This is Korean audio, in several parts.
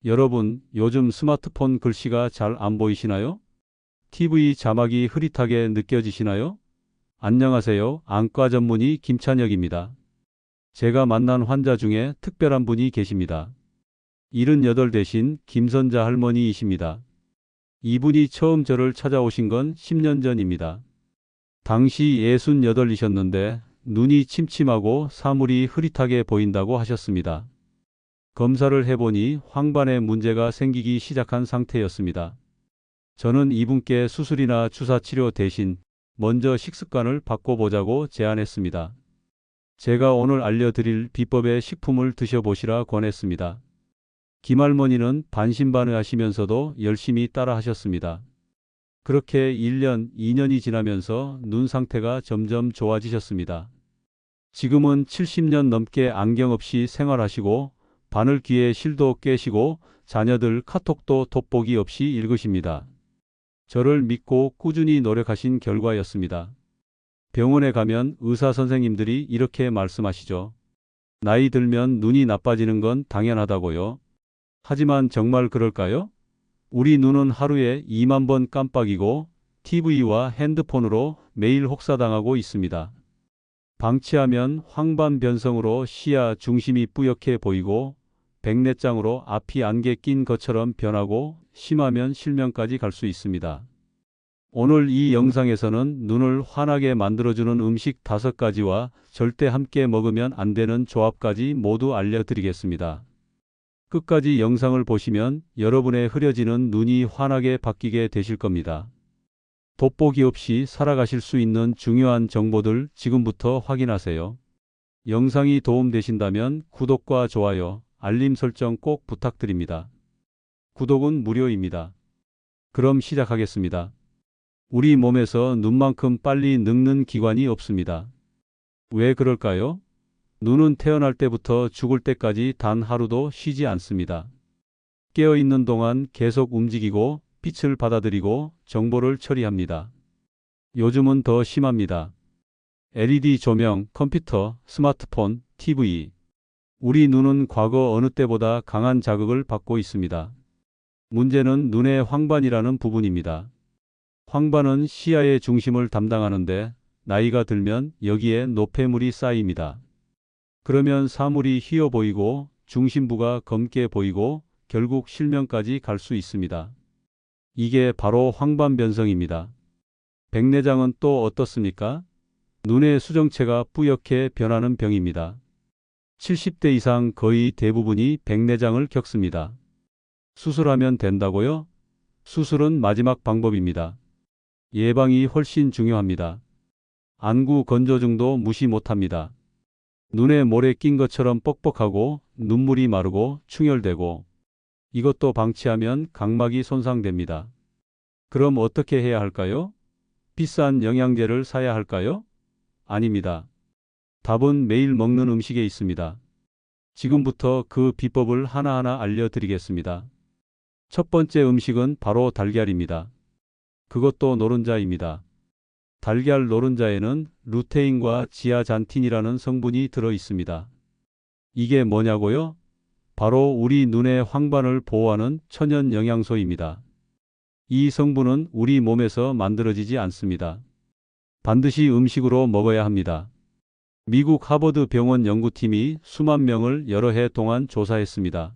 여러분, 요즘 스마트폰 글씨가 잘 안 보이시나요? TV 자막이 흐릿하게 느껴지시나요? 안녕하세요. 안과 전문의 김찬혁입니다. 제가 만난 환자 중에 특별한 분이 계십니다. 78 대신 김선자 할머니이십니다. 이분이 처음 저를 찾아오신 건 10년 전입니다. 당시 68이셨는데 눈이 침침하고 사물이 흐릿하게 보인다고 하셨습니다. 검사를 해보니 황반에 문제가 생기기 시작한 상태였습니다. 저는 이분께 수술이나 주사치료 대신 먼저 식습관을 바꿔보자고 제안했습니다. 제가 오늘 알려드릴 비법의 식품을 드셔보시라 권했습니다. 김할머니는 반신반의하시면서도 열심히 따라 하셨습니다. 그렇게 1년, 2년이 지나면서 눈 상태가 점점 좋아지셨습니다. 지금은 70년 넘게 안경 없이 생활하시고 바늘 귀에 실도 꿰시고 자녀들 카톡도 돋보기 없이 읽으십니다. 저를 믿고 꾸준히 노력하신 결과였습니다. 병원에 가면 의사 선생님들이 이렇게 말씀하시죠. 나이 들면 눈이 나빠지는 건 당연하다고요. 하지만 정말 그럴까요? 우리 눈은 하루에 2만 번 깜빡이고 TV와 핸드폰으로 매일 혹사당하고 있습니다. 방치하면 황반 변성으로 시야 중심이 뿌옇게 보이고 백내장으로 앞이 안개 낀 것처럼 변하고 심하면 실명까지 갈 수 있습니다. 오늘 이 영상에서는 눈을 환하게 만들어주는 음식 5가지와 절대 함께 먹으면 안 되는 조합까지 모두 알려드리겠습니다. 끝까지 영상을 보시면 여러분의 흐려지는 눈이 환하게 바뀌게 되실 겁니다. 돋보기 없이 살아가실 수 있는 중요한 정보들 지금부터 확인하세요. 영상이 도움되신다면 구독과 좋아요, 알림 설정 꼭 부탁드립니다. 구독은 무료입니다. 그럼 시작하겠습니다. 우리 몸에서 눈만큼 빨리 늙는 기관이 없습니다. 왜 그럴까요? 눈은 태어날 때부터 죽을 때까지 단 하루도 쉬지 않습니다. 깨어있는 동안 계속 움직이고 빛을 받아들이고 정보를 처리합니다. 요즘은 더 심합니다. LED 조명, 컴퓨터, 스마트폰, TV. 우리 눈은 과거 어느 때보다 강한 자극을 받고 있습니다. 문제는 눈의 황반이라는 부분입니다. 황반은 시야의 중심을 담당하는데 나이가 들면 여기에 노폐물이 쌓입니다. 그러면 사물이 휘어 보이고 중심부가 검게 보이고 결국 실명까지 갈 수 있습니다. 이게 바로 황반 변성입니다. 백내장은 또 어떻습니까? 눈의 수정체가 뿌옇게 변하는 병입니다. 70대 이상 거의 대부분이 백내장을 겪습니다. 수술하면 된다고요? 수술은 마지막 방법입니다. 예방이 훨씬 중요합니다. 안구 건조증도 무시 못합니다. 눈에 모래 낀 것처럼 뻑뻑하고 눈물이 마르고 충혈되고 이것도 방치하면 각막이 손상됩니다. 그럼 어떻게 해야 할까요? 비싼 영양제를 사야 할까요? 아닙니다. 답은 매일 먹는 음식에 있습니다. 지금부터 그 비법을 하나하나 알려드리겠습니다. 첫 번째 음식은 바로 달걀입니다. 그것도 노른자입니다. 달걀 노른자에는 루테인과 지아잔틴이라는 성분이 들어 있습니다. 이게 뭐냐고요? 바로 우리 눈의 황반을 보호하는 천연 영양소입니다. 이 성분은 우리 몸에서 만들어지지 않습니다. 반드시 음식으로 먹어야 합니다. 미국 하버드 병원 연구팀이 수만 명을 여러 해 동안 조사했습니다.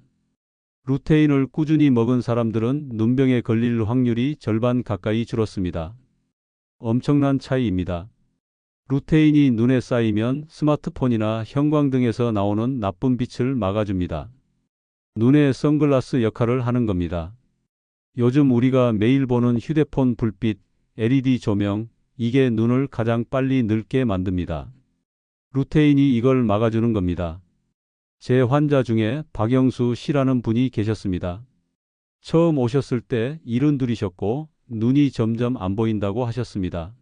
루테인을 꾸준히 먹은 사람들은 눈병에 걸릴 확률이 절반 가까이 줄었습니다. 엄청난 차이입니다. 루테인이 눈에 쌓이면 스마트폰이나 형광등에서 나오는 나쁜 빛을 막아줍니다. 눈의 선글라스 역할을 하는 겁니다. 요즘 우리가 매일 보는 휴대폰 불빛, LED 조명, 이게 눈을 가장 빨리 늙게 만듭니다. 루테인이 이걸 막아주는 겁니다. 제 환자 중에 박영수 씨라는 분이 계셨습니다. 처음 오셨을 때 72이셨고 눈이 점점 안 보인다고 하셨습니다.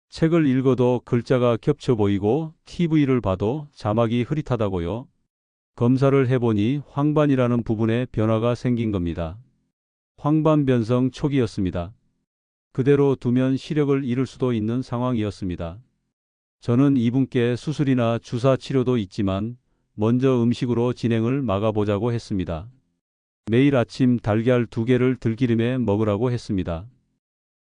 책을 읽어도 글자가 겹쳐 보이고 TV를 봐도 자막이 흐릿하다고요. 검사를 해보니 황반이라는 부분에 변화가 생긴 겁니다. 황반 변성 초기였습니다. 그대로 두면 시력을 잃을 수도 있는 상황이었습니다. 저는 이분께 수술이나 주사 치료도 있지만 먼저 음식으로 진행을 막아보자고 했습니다. 매일 아침 달걀 2개를 들기름에 먹으라고 했습니다.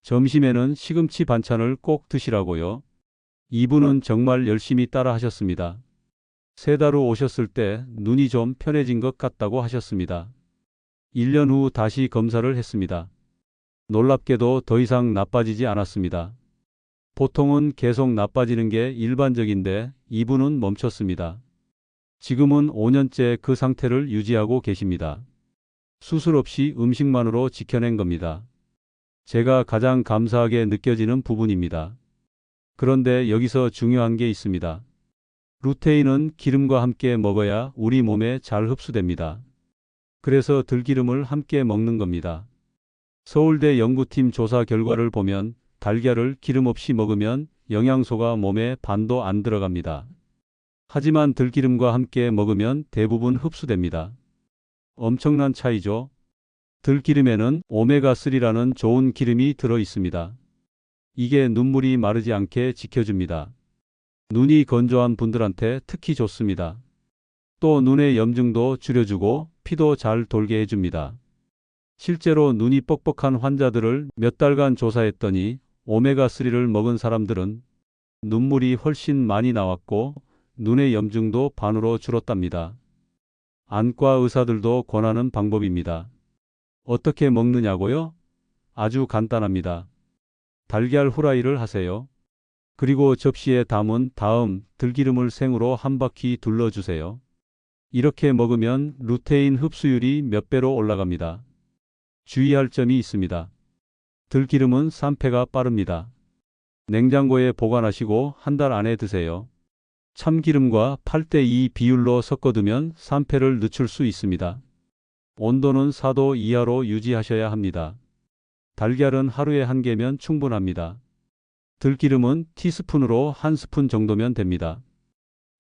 점심에는 시금치 반찬을 꼭 드시라고요. 이분은 정말 열심히 따라 하셨습니다. 3달 후 오셨을 때 눈이 좀 편해진 것 같다고 하셨습니다. 1년 후 다시 검사를 했습니다. 놀랍게도 더 이상 나빠지지 않았습니다. 보통은 계속 나빠지는 게 일반적인데 이분은 멈췄습니다. 지금은 5년째 그 상태를 유지하고 계십니다. 수술 없이 음식만으로 지켜낸 겁니다. 제가 가장 감사하게 느껴지는 부분입니다. 그런데 여기서 중요한 게 있습니다. 루테인은 기름과 함께 먹어야 우리 몸에 잘 흡수됩니다. 그래서 들기름을 함께 먹는 겁니다. 서울대 연구팀 조사 결과를 보면 달걀을 기름 없이 먹으면 영양소가 몸에 반도 안 들어갑니다. 하지만 들기름과 함께 먹으면 대부분 흡수됩니다. 엄청난 차이죠. 들기름에는 오메가3라는 좋은 기름이 들어 있습니다. 이게 눈물이 마르지 않게 지켜줍니다. 눈이 건조한 분들한테 특히 좋습니다. 또 눈의 염증도 줄여주고 피도 잘 돌게 해줍니다. 실제로 눈이 뻑뻑한 환자들을 몇 달간 조사했더니 오메가3를 먹은 사람들은 눈물이 훨씬 많이 나왔고 눈의 염증도 반으로 줄었답니다. 안과 의사들도 권하는 방법입니다. 어떻게 먹느냐고요? 아주 간단합니다. 달걀 후라이를 하세요. 그리고 접시에 담은 다음 들기름을 생으로 한 바퀴 둘러주세요. 이렇게 먹으면 루테인 흡수율이 몇 배로 올라갑니다. 주의할 점이 있습니다. 들기름은 산패가 빠릅니다. 냉장고에 보관하시고 한 달 안에 드세요. 참기름과 8:2 비율로 섞어두면 산패를 늦출 수 있습니다. 온도는 4도 이하로 유지하셔야 합니다. 달걀은 하루에 1개면 충분합니다. 들기름은 티스푼으로 1스푼 정도면 됩니다.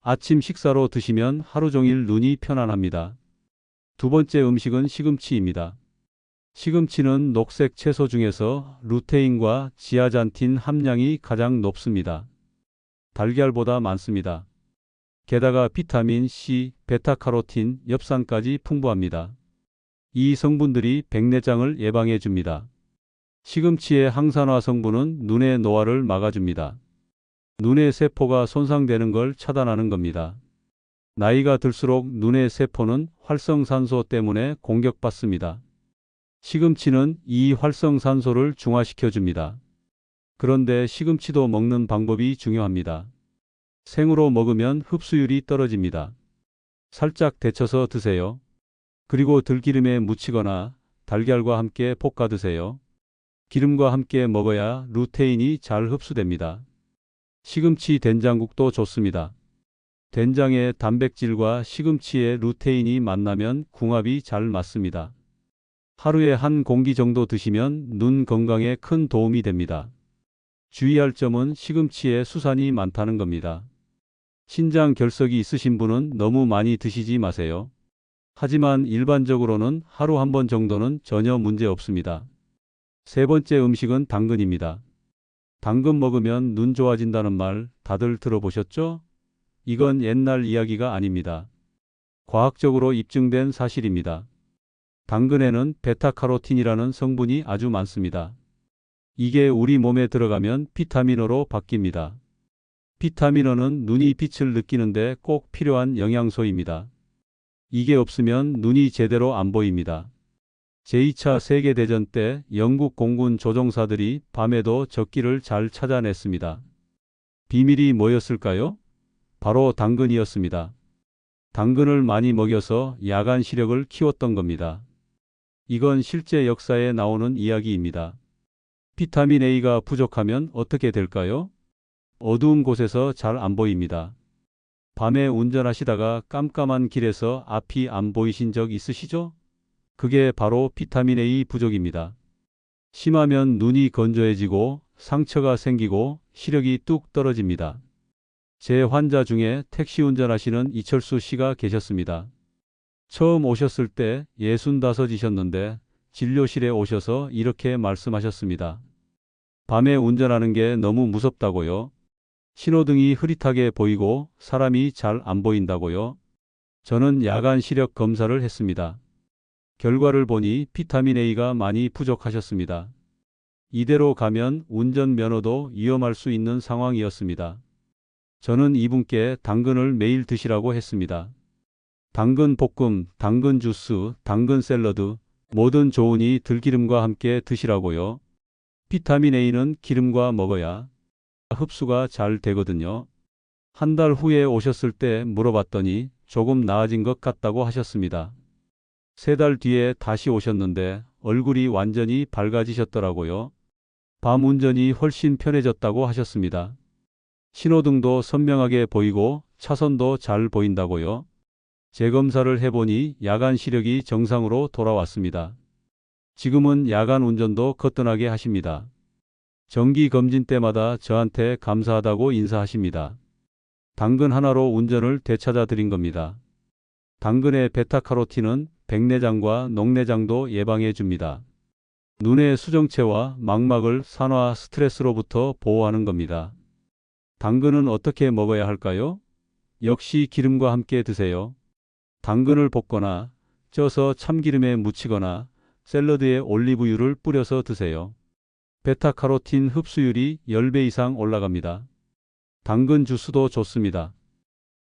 아침 식사로 드시면 하루 종일 눈이 편안합니다. 두 번째 음식은 시금치입니다. 시금치는 녹색 채소 중에서 루테인과 지아잔틴 함량이 가장 높습니다. 달걀보다 많습니다. 게다가 비타민 C, 베타카로틴, 엽산까지 풍부합니다. 이 성분들이 백내장을 예방해 줍니다. 시금치의 항산화 성분은 눈의 노화를 막아줍니다. 눈의 세포가 손상되는 걸 차단하는 겁니다. 나이가 들수록 눈의 세포는 활성산소 때문에 공격받습니다. 시금치는 이 활성산소를 중화시켜 줍니다. 그런데 시금치도 먹는 방법이 중요합니다. 생으로 먹으면 흡수율이 떨어집니다. 살짝 데쳐서 드세요. 그리고 들기름에 묻히거나 달걀과 함께 볶아 드세요. 기름과 함께 먹어야 루테인이 잘 흡수됩니다. 시금치 된장국도 좋습니다. 된장의 단백질과 시금치의 루테인이 만나면 궁합이 잘 맞습니다. 하루에 한 공기 정도 드시면 눈 건강에 큰 도움이 됩니다. 주의할 점은 시금치에 수산이 많다는 겁니다. 신장 결석이 있으신 분은 너무 많이 드시지 마세요. 하지만 일반적으로는 하루 1번 정도는 전혀 문제 없습니다. 세 번째 음식은 당근입니다. 당근 먹으면 눈 좋아진다는 말 다들 들어보셨죠? 이건 옛날 이야기가 아닙니다. 과학적으로 입증된 사실입니다. 당근에는 베타카로틴이라는 성분이 아주 많습니다. 이게 우리 몸에 들어가면 비타민어로 바뀝니다. 비타민어는 눈이 빛을 느끼는데 꼭 필요한 영양소입니다. 이게 없으면 눈이 제대로 안 보입니다. 제2차 세계대전 때 영국 공군 조종사들이 밤에도 적기를 잘 찾아냈습니다. 비밀이 뭐였을까요? 바로 당근이었습니다. 당근을 많이 먹여서 야간 시력을 키웠던 겁니다. 이건 실제 역사에 나오는 이야기입니다. 비타민 A가 부족하면 어떻게 될까요? 어두운 곳에서 잘 안 보입니다. 밤에 운전하시다가 깜깜한 길에서 앞이 안 보이신 적 있으시죠? 그게 바로 비타민 A 부족입니다. 심하면 눈이 건조해지고 상처가 생기고 시력이 뚝 떨어집니다. 제 환자 중에 택시 운전하시는 이철수 씨가 계셨습니다. 처음 오셨을 때 65이셨는데 진료실에 오셔서 이렇게 말씀하셨습니다. 밤에 운전하는 게 너무 무섭다고요. 신호등이 흐릿하게 보이고 사람이 잘 안 보인다고요. 저는 야간 시력 검사를 했습니다. 결과를 보니 비타민 A가 많이 부족하셨습니다. 이대로 가면 운전면허도 위험할 수 있는 상황이었습니다. 저는 이분께 당근을 매일 드시라고 했습니다. 당근 볶음, 당근 주스, 당근 샐러드, 뭐든 좋으니 들기름과 함께 드시라고요. 비타민 A는 기름과 먹어야 흡수가 잘 되거든요. 한 달 후에 오셨을 때 물어봤더니 조금 나아진 것 같다고 하셨습니다. 3달 뒤에 다시 오셨는데 얼굴이 완전히 밝아지셨더라고요. 밤 운전이 훨씬 편해졌다고 하셨습니다. 신호등도 선명하게 보이고 차선도 잘 보인다고요. 재검사를 해보니 야간 시력이 정상으로 돌아왔습니다. 지금은 야간 운전도 거뜬하게 하십니다. 정기 검진 때마다 저한테 감사하다고 인사하십니다. 당근 하나로 운전을 되찾아 드린 겁니다. 당근의 베타카로틴은 백내장과 녹내장도 예방해 줍니다. 눈의 수정체와 망막을 산화 스트레스로부터 보호하는 겁니다. 당근은 어떻게 먹어야 할까요? 역시 기름과 함께 드세요. 당근을 볶거나 쪄서 참기름에 묻히거나 샐러드에 올리브유를 뿌려서 드세요. 베타카로틴 흡수율이 10배 이상 올라갑니다. 당근 주스도 좋습니다.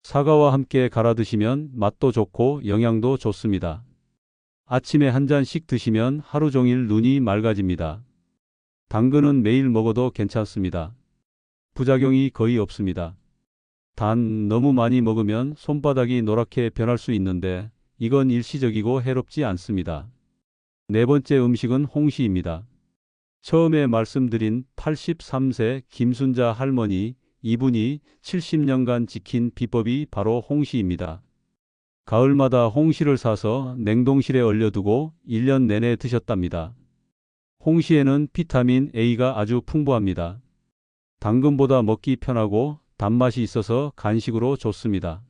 사과와 함께 갈아 드시면 맛도 좋고 영양도 좋습니다. 아침에 한 잔씩 드시면 하루 종일 눈이 맑아집니다. 당근은 매일 먹어도 괜찮습니다. 부작용이 거의 없습니다. 단 너무 많이 먹으면 손바닥이 노랗게 변할 수 있는데 이건 일시적이고 해롭지 않습니다. 4번째 음식은 홍시입니다. 처음에 말씀드린 83세 김순자 할머니, 이분이 70년간 지킨 비법이 바로 홍시입니다. 가을마다 홍시를 사서 냉동실에 얼려두고 1년 내내 드셨답니다. 홍시에는 비타민 A가 아주 풍부합니다. 당근보다 먹기 편하고 단맛이 있어서 간식으로 좋습니다.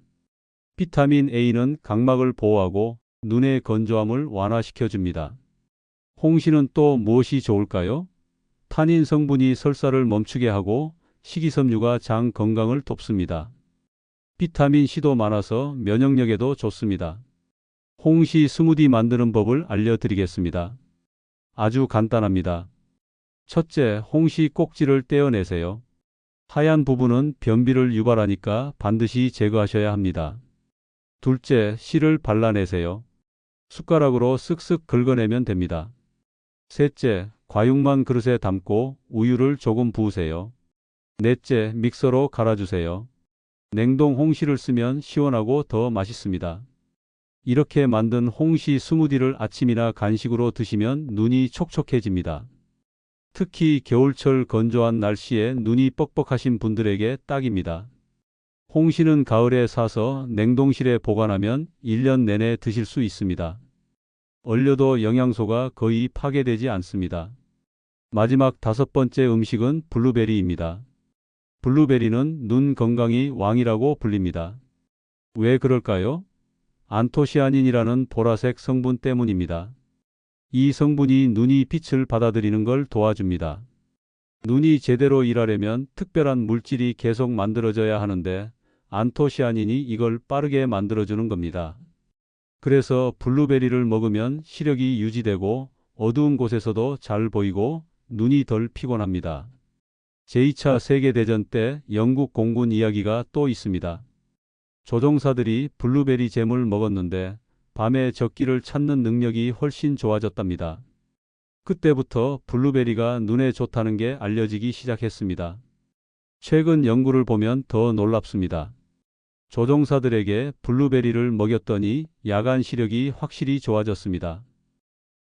비타민 A는 각막을 보호하고 눈의 건조함을 완화시켜 줍니다. 홍시는 또 무엇이 좋을까요? 타닌 성분이 설사를 멈추게 하고 식이섬유가 장 건강을 돕습니다. 비타민C도 많아서 면역력에도 좋습니다. 홍시 스무디 만드는 법을 알려드리겠습니다. 아주 간단합니다. 첫째, 홍시 꼭지를 떼어내세요. 하얀 부분은 변비를 유발하니까 반드시 제거하셔야 합니다. 둘째, 씨를 발라내세요. 숟가락으로 쓱쓱 긁어내면 됩니다. 셋째, 과육만 그릇에 담고 우유를 조금 부으세요. 넷째, 믹서로 갈아주세요. 냉동 홍시를 쓰면 시원하고 더 맛있습니다. 이렇게 만든 홍시 스무디를 아침이나 간식으로 드시면 눈이 촉촉해집니다. 특히 겨울철 건조한 날씨에 눈이 뻑뻑하신 분들에게 딱입니다. 홍시는 가을에 사서 냉동실에 보관하면 1년 내내 드실 수 있습니다. 얼려도 영양소가 거의 파괴되지 않습니다. 마지막 5번째 음식은 블루베리입니다. 블루베리는 눈 건강이 왕이라고 불립니다. 왜 그럴까요? 안토시아닌이라는 보라색 성분 때문입니다. 이 성분이 눈이 빛을 받아들이는 걸 도와줍니다. 눈이 제대로 일하려면 특별한 물질이 계속 만들어져야 하는데 안토시아닌이 이걸 빠르게 만들어주는 겁니다. 그래서 블루베리를 먹으면 시력이 유지되고 어두운 곳에서도 잘 보이고 눈이 덜 피곤합니다. 제2차 세계대전 때 영국 공군 이야기가 또 있습니다. 조종사들이 블루베리 잼을 먹었는데 밤에 적기를 찾는 능력이 훨씬 좋아졌답니다. 그때부터 블루베리가 눈에 좋다는 게 알려지기 시작했습니다. 최근 연구를 보면 더 놀랍습니다. 조종사들에게 블루베리를 먹였더니 야간 시력이 확실히 좋아졌습니다.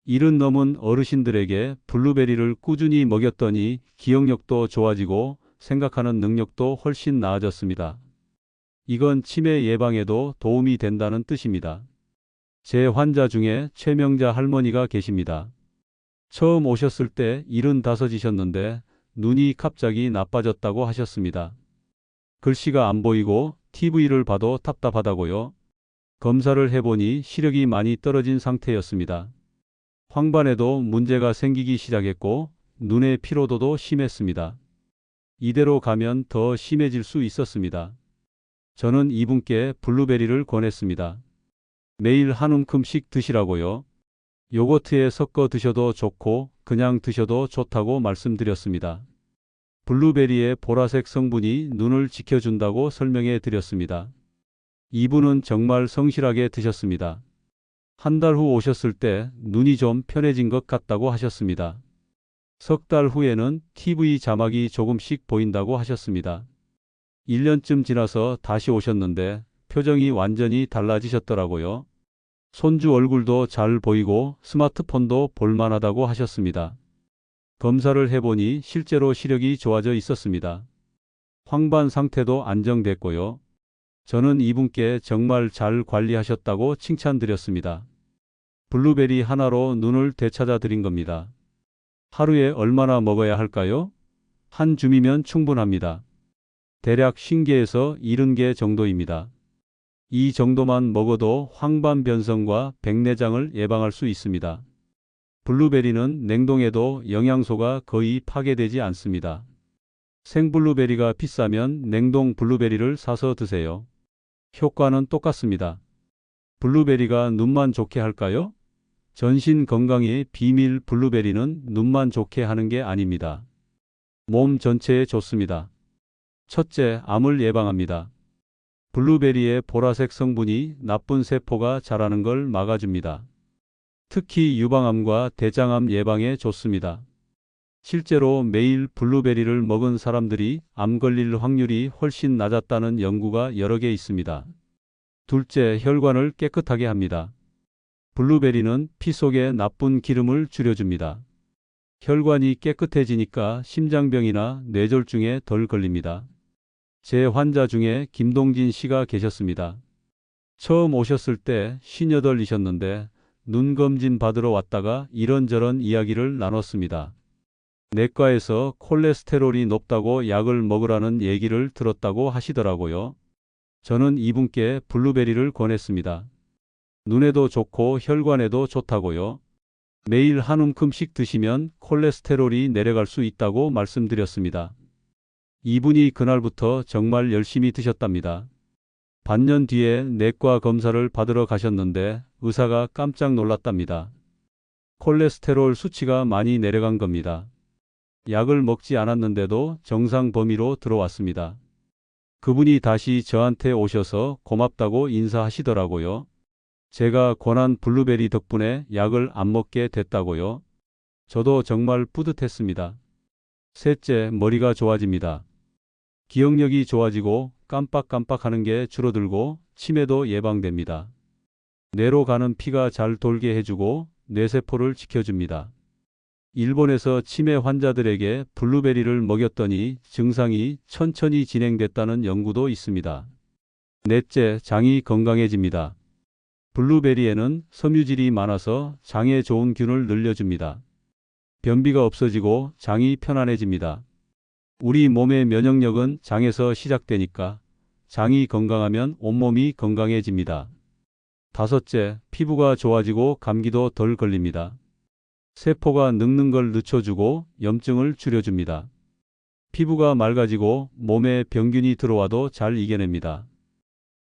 70 넘은 어르신들에게 블루베리를 꾸준히 먹였더니 기억력도 좋아지고 생각하는 능력도 훨씬 나아졌습니다. 이건 치매 예방에도 도움이 된다는 뜻입니다. 제 환자 중에 최명자 할머니가 계십니다. 처음 오셨을 때 75이셨는데 눈이 갑자기 나빠졌다고 하셨습니다. 글씨가 안 보이고 TV를 봐도 답답하다고요. 검사를 해보니 시력이 많이 떨어진 상태였습니다. 황반에도 문제가 생기기 시작했고 눈의 피로도도 심했습니다. 이대로 가면 더 심해질 수 있었습니다. 저는 이분께 블루베리를 권했습니다. 매일 한 움큼씩 드시라고요. 요거트에 섞어 드셔도 좋고 그냥 드셔도 좋다고 말씀드렸습니다. 블루베리의 보라색 성분이 눈을 지켜준다고 설명해 드렸습니다. 이분은 정말 성실하게 드셨습니다. 한 달 후 오셨을 때 눈이 좀 편해진 것 같다고 하셨습니다. 석 달 후에는 TV 자막이 조금씩 보인다고 하셨습니다. 1년쯤 지나서 다시 오셨는데 표정이 완전히 달라지셨더라고요. 손주 얼굴도 잘 보이고 스마트폰도 볼만하다고 하셨습니다. 검사를 해보니 실제로 시력이 좋아져 있었습니다. 황반 상태도 안정됐고요. 저는 이분께 정말 잘 관리하셨다고 칭찬드렸습니다. 블루베리 하나로 눈을 되찾아 드린 겁니다. 하루에 얼마나 먹어야 할까요? 한 줌이면 충분합니다. 대략 50개에서 70개 정도입니다. 이 정도만 먹어도 황반 변성과 백내장을 예방할 수 있습니다. 블루베리는 냉동해도 영양소가 거의 파괴되지 않습니다. 생블루베리가 비싸면 냉동 블루베리를 사서 드세요. 효과는 똑같습니다. 블루베리가 눈만 좋게 할까요? 전신 건강의 비밀. 블루베리는 눈만 좋게 하는 게 아닙니다. 몸 전체에 좋습니다. 첫째, 암을 예방합니다. 블루베리의 보라색 성분이 나쁜 세포가 자라는 걸 막아줍니다. 특히 유방암과 대장암 예방에 좋습니다. 실제로 매일 블루베리를 먹은 사람들이 암 걸릴 확률이 훨씬 낮았다는 연구가 여러 개 있습니다. 둘째, 혈관을 깨끗하게 합니다. 블루베리는 피 속에 나쁜 기름을 줄여줍니다. 혈관이 깨끗해지니까 심장병이나 뇌졸중에 덜 걸립니다. 제 환자 중에 김동진 씨가 계셨습니다. 처음 오셨을 때 58이셨는데 눈 검진 받으러 왔다가 이런저런 이야기를 나눴습니다. 내과에서 콜레스테롤이 높다고 약을 먹으라는 얘기를 들었다고 하시더라고요. 저는 이분께 블루베리를 권했습니다. 눈에도 좋고 혈관에도 좋다고요. 매일 한 움큼씩 드시면 콜레스테롤이 내려갈 수 있다고 말씀드렸습니다. 이분이 그날부터 정말 열심히 드셨답니다. 반년 뒤에 내과 검사를 받으러 가셨는데 의사가 깜짝 놀랐답니다. 콜레스테롤 수치가 많이 내려간 겁니다. 약을 먹지 않았는데도 정상 범위로 들어왔습니다. 그분이 다시 저한테 오셔서 고맙다고 인사하시더라고요. 제가 권한 블루베리 덕분에 약을 안 먹게 됐다고요. 저도 정말 뿌듯했습니다. 셋째, 머리가 좋아집니다. 기억력이 좋아지고 깜빡깜빡하는 게 줄어들고 치매도 예방됩니다. 뇌로 가는 피가 잘 돌게 해주고 뇌세포를 지켜줍니다. 일본에서 치매 환자들에게 블루베리를 먹였더니 증상이 천천히 진행됐다는 연구도 있습니다. 넷째, 장이 건강해집니다. 블루베리에는 섬유질이 많아서 장에 좋은 균을 늘려줍니다. 변비가 없어지고 장이 편안해집니다. 우리 몸의 면역력은 장에서 시작되니까 장이 건강하면 온몸이 건강해집니다. 다섯째, 피부가 좋아지고 감기도 덜 걸립니다. 세포가 늙는 걸 늦춰주고 염증을 줄여줍니다. 피부가 맑아지고 몸에 병균이 들어와도 잘 이겨냅니다.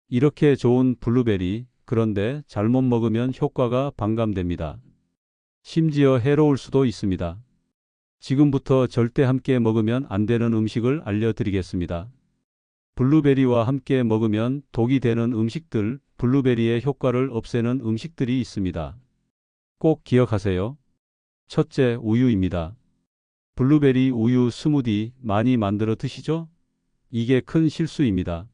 이렇게 좋은 블루베리, 그런데 잘못 먹으면 효과가 반감됩니다. 심지어 해로울 수도 있습니다. 지금부터 절대 함께 먹으면 안 되는 음식을 알려드리겠습니다. 블루베리와 함께 먹으면 독이 되는 음식들, 블루베리의 효과를 없애는 음식들이 있습니다. 꼭 기억하세요. 첫째, 우유입니다. 블루베리 우유 스무디 많이 만들어 드시죠? 이게 큰 실수입니다.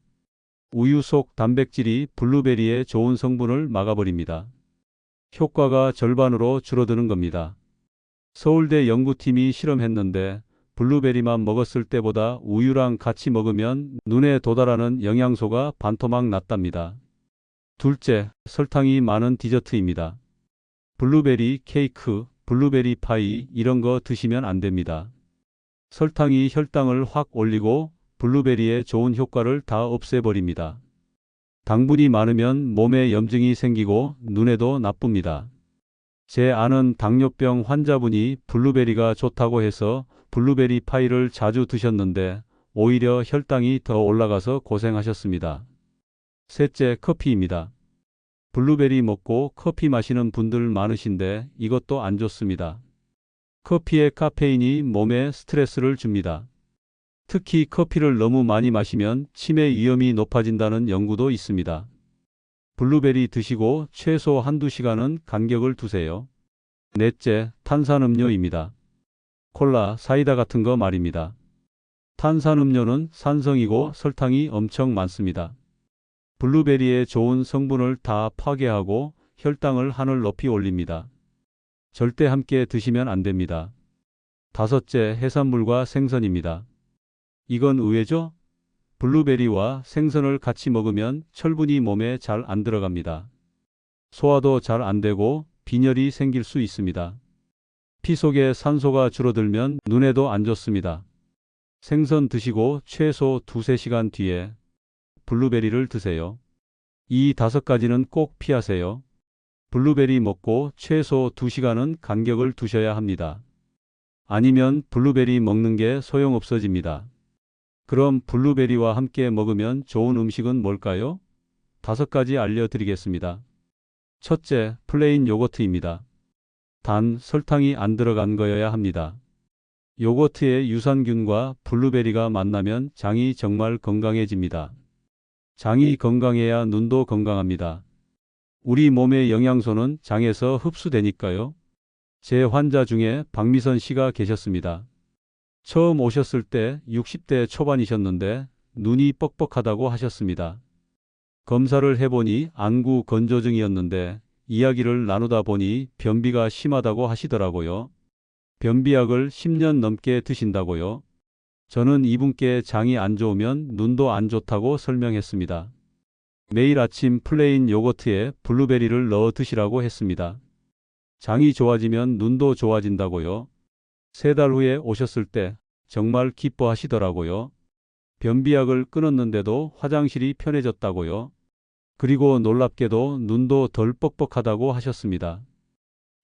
우유 속 단백질이 블루베리의 좋은 성분을 막아버립니다. 효과가 절반으로 줄어드는 겁니다. 서울대 연구팀이 실험했는데 블루베리만 먹었을 때보다 우유랑 같이 먹으면 눈에 도달하는 영양소가 반토막 났답니다. 둘째, 설탕이 많은 디저트입니다. 블루베리 케이크, 블루베리 파이 이런 거 드시면 안 됩니다. 설탕이 혈당을 확 올리고 블루베리의 좋은 효과를 다 없애버립니다. 당분이 많으면 몸에 염증이 생기고 눈에도 나쁩니다. 제 아는 당뇨병 환자분이 블루베리가 좋다고 해서 블루베리 파이를 자주 드셨는데 오히려 혈당이 더 올라가서 고생하셨습니다. 셋째, 커피입니다. 블루베리 먹고 커피 마시는 분들 많으신데 이것도 안 좋습니다. 커피의 카페인이 몸에 스트레스를 줍니다. 특히 커피를 너무 많이 마시면 치매 위험이 높아진다는 연구도 있습니다. 블루베리 드시고 최소 한두 시간은 간격을 두세요. 넷째, 탄산음료입니다. 콜라, 사이다 같은 거 말입니다. 탄산음료는 산성이고 설탕이 엄청 많습니다. 블루베리의 좋은 성분을 다 파괴하고 혈당을 하늘 높이 올립니다. 절대 함께 드시면 안 됩니다. 다섯째, 해산물과 생선입니다. 이건 의외죠? 블루베리와 생선을 같이 먹으면 철분이 몸에 잘 안 들어갑니다. 소화도 잘 안 되고 빈혈이 생길 수 있습니다. 피 속에 산소가 줄어들면 눈에도 안 좋습니다. 생선 드시고 최소 2~3시간 뒤에 블루베리를 드세요. 이 5가지는 꼭 피하세요. 블루베리 먹고 최소 2시간은 간격을 두셔야 합니다. 아니면 블루베리 먹는 게 소용없어집니다. 그럼 블루베리와 함께 먹으면 좋은 음식은 뭘까요? 5가지 알려드리겠습니다. 첫째, 플레인 요거트입니다. 단, 설탕이 안 들어간 거여야 합니다. 요거트의 유산균과 블루베리가 만나면 장이 정말 건강해집니다. 장이 건강해야 눈도 건강합니다. 우리 몸의 영양소는 장에서 흡수되니까요. 제 환자 중에 박미선 씨가 계셨습니다. 처음 오셨을 때 60대 초반이셨는데 눈이 뻑뻑하다고 하셨습니다. 검사를 해보니 안구 건조증이었는데 이야기를 나누다 보니 변비가 심하다고 하시더라고요. 변비약을 10년 넘게 드신다고요. 저는 이분께 장이 안 좋으면 눈도 안 좋다고 설명했습니다. 매일 아침 플레인 요거트에 블루베리를 넣어 드시라고 했습니다. 장이 좋아지면 눈도 좋아진다고요. 3달 후에 오셨을 때 정말 기뻐하시더라고요. 변비약을 끊었는데도 화장실이 편해졌다고요. 그리고 놀랍게도 눈도 덜 뻑뻑하다고 하셨습니다.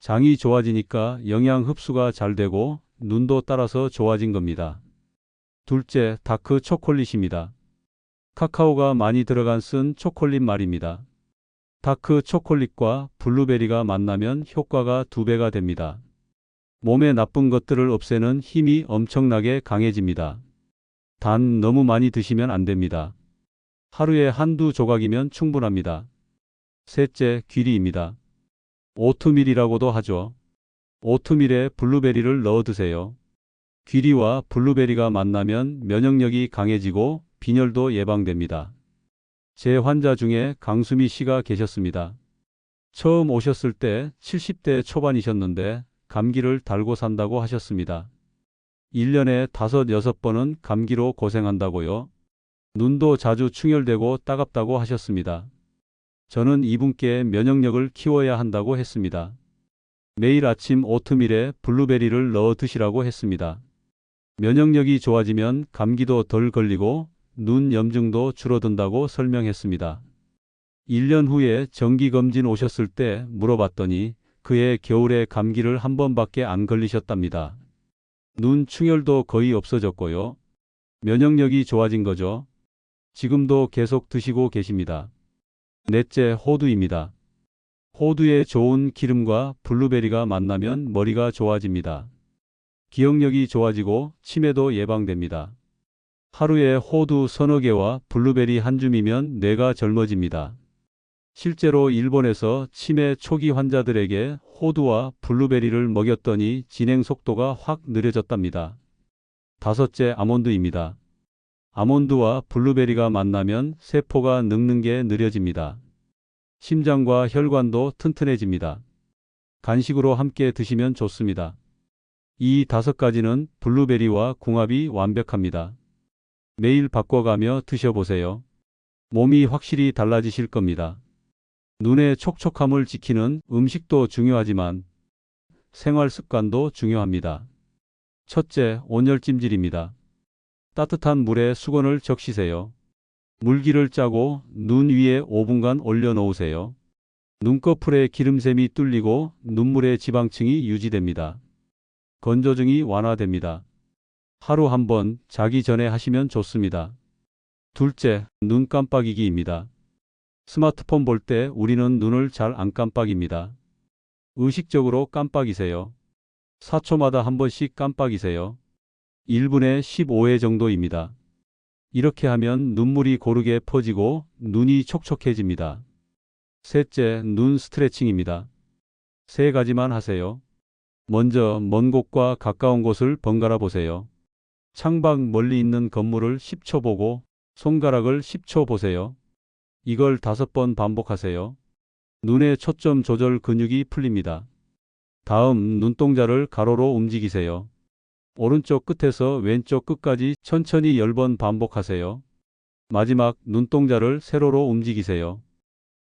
장이 좋아지니까 영양 흡수가 잘 되고 눈도 따라서 좋아진 겁니다. 둘째, 다크 초콜릿입니다. 카카오가 많이 들어간 쓴 초콜릿 말입니다. 다크 초콜릿과 블루베리가 만나면 효과가 2배가 됩니다. 몸에 나쁜 것들을 없애는 힘이 엄청나게 강해집니다. 단 너무 많이 드시면 안 됩니다. 하루에 한두 조각이면 충분합니다. 셋째, 귀리입니다. 오트밀이라고도 하죠. 오트밀에 블루베리를 넣어 드세요. 귀리와 블루베리가 만나면 면역력이 강해지고 빈혈도 예방됩니다. 제 환자 중에 강수미 씨가 계셨습니다. 처음 오셨을 때 70대 초반이셨는데 감기를 달고 산다고 하셨습니다. 1년에 5~6번은 감기로 고생한다고요. 눈도 자주 충혈되고 따갑다고 하셨습니다. 저는 이분께 면역력을 키워야 한다고 했습니다. 매일 아침 오트밀에 블루베리를 넣어 드시라고 했습니다. 면역력이 좋아지면 감기도 덜 걸리고 눈 염증도 줄어든다고 설명했습니다. 1년 후에 정기검진 오셨을 때 물어봤더니 그해 겨울에 감기를 한 번밖에 안 걸리셨답니다. 눈 충혈도 거의 없어졌고요. 면역력이 좋아진 거죠. 지금도 계속 드시고 계십니다. 넷째, 호두입니다. 호두에 좋은 기름과 블루베리가 만나면 머리가 좋아집니다. 기억력이 좋아지고 치매도 예방됩니다. 하루에 호두 3~4개와 블루베리 한 줌이면 뇌가 젊어집니다. 실제로 일본에서 치매 초기 환자들에게 호두와 블루베리를 먹였더니 진행 속도가 확 느려졌답니다. 다섯째, 아몬드입니다. 아몬드와 블루베리가 만나면 세포가 늙는 게 느려집니다. 심장과 혈관도 튼튼해집니다. 간식으로 함께 드시면 좋습니다. 이 5가지는 블루베리와 궁합이 완벽합니다. 매일 바꿔가며 드셔보세요. 몸이 확실히 달라지실 겁니다. 눈의 촉촉함을 지키는 음식도 중요하지만 생활 습관도 중요합니다. 첫째, 온열찜질입니다. 따뜻한 물에 수건을 적시세요. 물기를 짜고 눈 위에 5분간 올려놓으세요. 눈꺼풀에 기름샘이 뚫리고 눈물의 지방층이 유지됩니다. 건조증이 완화됩니다. 하루 한 번 자기 전에 하시면 좋습니다. 둘째, 눈 깜빡이기입니다. 스마트폰 볼 때 우리는 눈을 잘 안 깜빡입니다. 의식적으로 깜빡이세요. 4초마다 한 번씩 깜빡이세요. 1분에 15회 정도입니다. 이렇게 하면 눈물이 고르게 퍼지고 눈이 촉촉해집니다. 셋째, 눈 스트레칭입니다. 세 가지만 하세요. 먼저 먼 곳과 가까운 곳을 번갈아 보세요. 창밖 멀리 있는 건물을 10초 보고 손가락을 10초 보세요. 이걸 5번 반복하세요. 눈의 초점 조절 근육이 풀립니다. 다음 눈동자를 가로로 움직이세요. 오른쪽 끝에서 왼쪽 끝까지 천천히 10번 반복하세요. 마지막 눈동자를 세로로 움직이세요.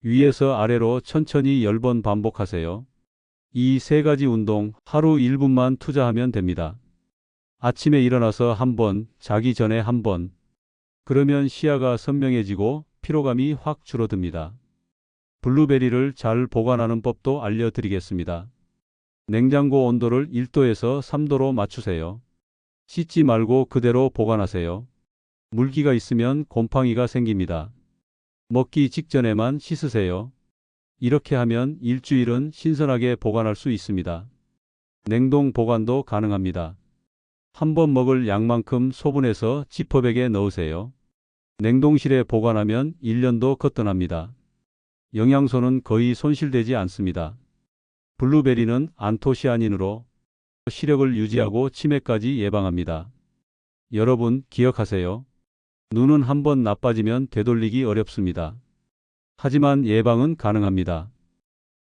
위에서 아래로 천천히 10번 반복하세요. 이 세 가지 운동 하루 1분만 투자하면 됩니다. 아침에 일어나서 한 번, 자기 전에 한 번. 그러면 시야가 선명해지고 피로감이 확 줄어듭니다. 블루베리를 잘 보관하는 법도 알려드리겠습니다. 냉장고 온도를 1도에서 3도로 맞추세요. 씻지 말고 그대로 보관하세요. 물기가 있으면 곰팡이가 생깁니다. 먹기 직전에만 씻으세요. 이렇게 하면 일주일은 신선하게 보관할 수 있습니다. 냉동 보관도 가능합니다. 한 번 먹을 양만큼 소분해서 지퍼백에 넣으세요. 냉동실에 보관하면 1년도 거뜬합니다. 영양소는 거의 손실되지 않습니다. 블루베리는 안토시아닌으로 시력을 유지하고 치매까지 예방합니다. 여러분 기억하세요. 눈은 한 번 나빠지면 되돌리기 어렵습니다. 하지만 예방은 가능합니다.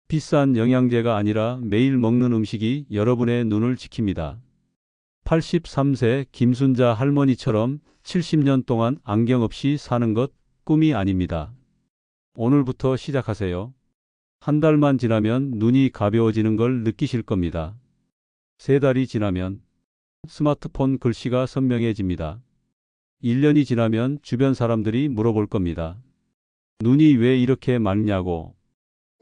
비싼 영양제가 아니라 매일 먹는 음식이 여러분의 눈을 지킵니다. 83세 김순자 할머니처럼 70년 동안 안경 없이 사는 것 꿈이 아닙니다. 오늘부터 시작하세요. 한 달만 지나면 눈이 가벼워지는 걸 느끼실 겁니다. 3달이 지나면 스마트폰 글씨가 선명해집니다. 1년이 지나면 주변 사람들이 물어볼 겁니다. 눈이 왜 이렇게 맑냐고.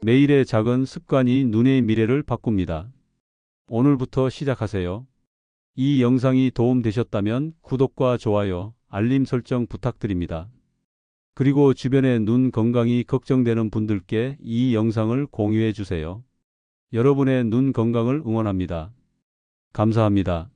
매일의 작은 습관이 눈의 미래를 바꿉니다. 오늘부터 시작하세요. 이 영상이 도움되셨다면 구독과 좋아요, 알림 설정 부탁드립니다. 그리고 주변의 눈 건강이 걱정되는 분들께 이 영상을 공유해 주세요. 여러분의 눈 건강을 응원합니다. 감사합니다.